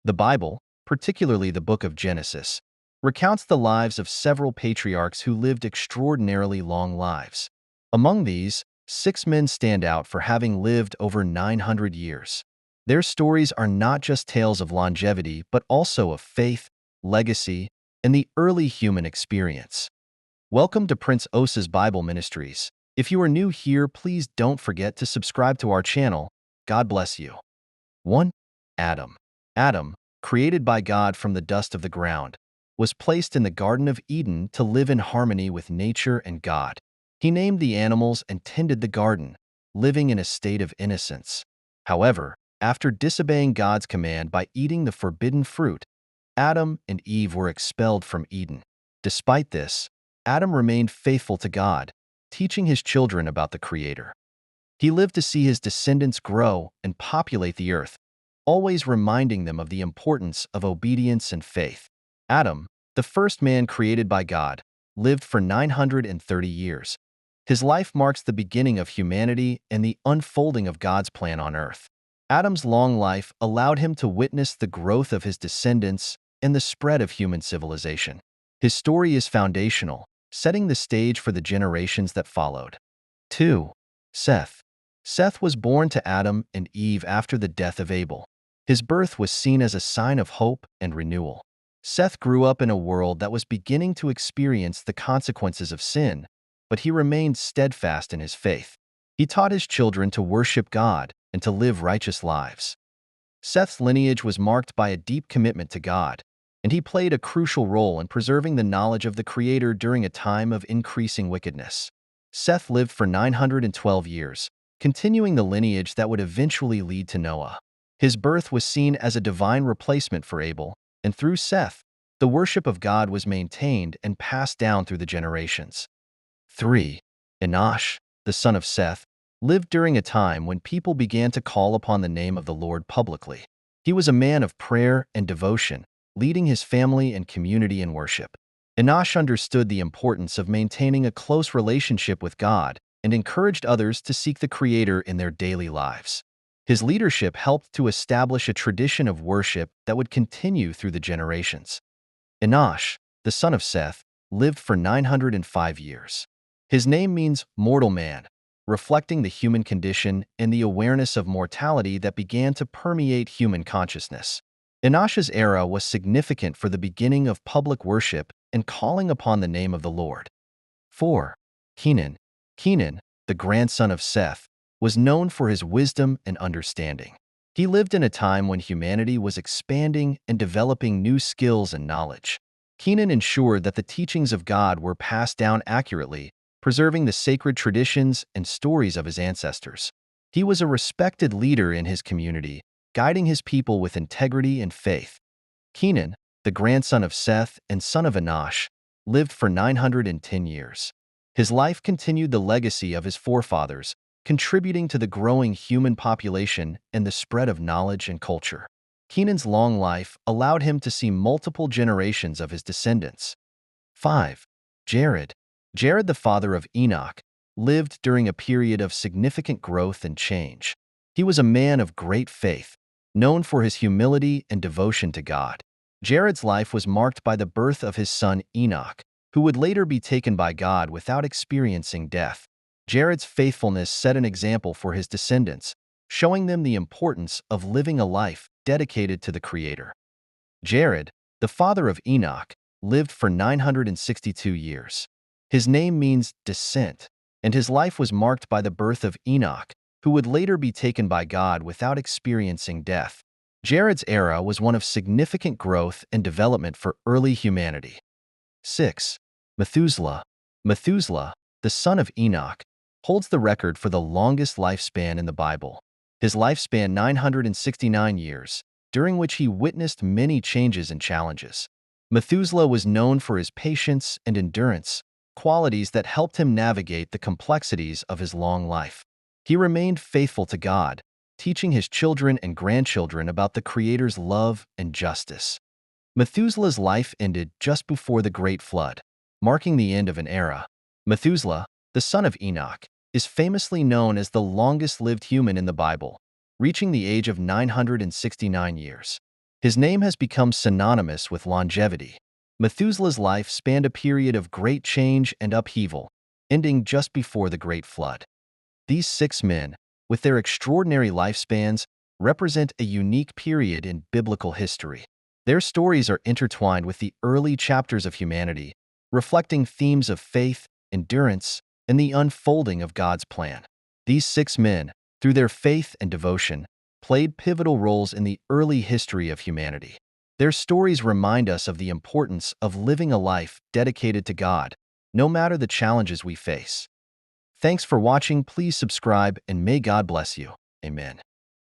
The Bible, particularly the book of Genesis, recounts the lives of several patriarchs who lived extraordinarily long lives. Among these, 6 men stand out for having lived over 900 years. Their stories are not just tales of longevity, but also of faith, legacy, and the early human experience. Welcome to Prince Osa's Bible Ministries. If you are new here, please don't forget to subscribe to our channel. God bless you. 1. Adam. Adam, created by God from the dust of the ground, was placed in the Garden of Eden to live in harmony with nature and God. He named the animals and tended the garden, living in a state of innocence. However, after disobeying God's command by eating the forbidden fruit, Adam and Eve were expelled from Eden. Despite this, Adam remained faithful to God, teaching his children about the Creator. He lived to see his descendants grow and populate the earth, always reminding them of the importance of obedience and faith. Adam, the first man created by God, lived for 930 years. His life marks the beginning of humanity and the unfolding of God's plan on earth. Adam's long life allowed him to witness the growth of his descendants and the spread of human civilization. His story is foundational, setting the stage for the generations that followed. 2. Seth. Seth was born to Adam and Eve after the death of Abel. His birth was seen as a sign of hope and renewal. Seth grew up in a world that was beginning to experience the consequences of sin, but he remained steadfast in his faith. He taught his children to worship God and to live righteous lives. Seth's lineage was marked by a deep commitment to God, and he played a crucial role in preserving the knowledge of the Creator during a time of increasing wickedness. Seth lived for 912 years, continuing the lineage that would eventually lead to Noah. His birth was seen as a divine replacement for Abel, and through Seth, the worship of God was maintained and passed down through the generations. 3. Enos, the son of Seth, lived during a time when people began to call upon the name of the Lord publicly. He was a man of prayer and devotion, leading his family and community in worship. Enos understood the importance of maintaining a close relationship with God and encouraged others to seek the Creator in their daily lives. His leadership helped to establish a tradition of worship that would continue through the generations. Enos, the son of Seth, lived for 905 years. His name means mortal man, reflecting the human condition and the awareness of mortality that began to permeate human consciousness. Enos's era was significant for the beginning of public worship and calling upon the name of the Lord. 4. Kenan. Kenan, the grandson of Seth, was known for his wisdom and understanding. He lived in a time when humanity was expanding and developing new skills and knowledge. Kenan ensured that the teachings of God were passed down accurately, preserving the sacred traditions and stories of his ancestors. He was a respected leader in his community, guiding his people with integrity and faith. Kenan, the grandson of Seth and son of Enos, lived for 910 years. His life continued the legacy of his forefathers, contributing to the growing human population and the spread of knowledge and culture. Kenan's long life allowed him to see multiple generations of his descendants. 5. Jared. Jared, the father of Enoch, lived during a period of significant growth and change. He was a man of great faith, known for his humility and devotion to God. Jared's life was marked by the birth of his son Enoch, who would later be taken by God without experiencing death. Jared's faithfulness set an example for his descendants, showing them the importance of living a life dedicated to the Creator. Jared, the father of Enoch, lived for 962 years. His name means descent, and his life was marked by the birth of Enoch, who would later be taken by God without experiencing death. Jared's era was one of significant growth and development for early humanity. 6. Methuselah. Methuselah, the son of Enoch, holds the record for the longest lifespan in the Bible. His life spanned 969 years, during which he witnessed many changes and challenges. Methuselah was known for his patience and endurance, qualities that helped him navigate the complexities of his long life. He remained faithful to God, teaching his children and grandchildren about the Creator's love and justice. Methuselah's life ended just before the Great Flood, marking the end of an era. Methuselah, the son of Enoch, is famously known as the longest-lived human in the Bible, reaching the age of 969 years. His name has become synonymous with longevity. Methuselah's life spanned a period of great change and upheaval, ending just before the Great Flood. These 6 men, with their extraordinary lifespans, represent a unique period in biblical history. Their stories are intertwined with the early chapters of humanity, reflecting themes of faith, endurance, and the unfolding of God's plan. These 6 men, through their faith and devotion, played pivotal roles in the early history of humanity. Their stories remind us of the importance of living a life dedicated to God, no matter the challenges we face. Thanks for watching. Please subscribe and may God bless you. Amen.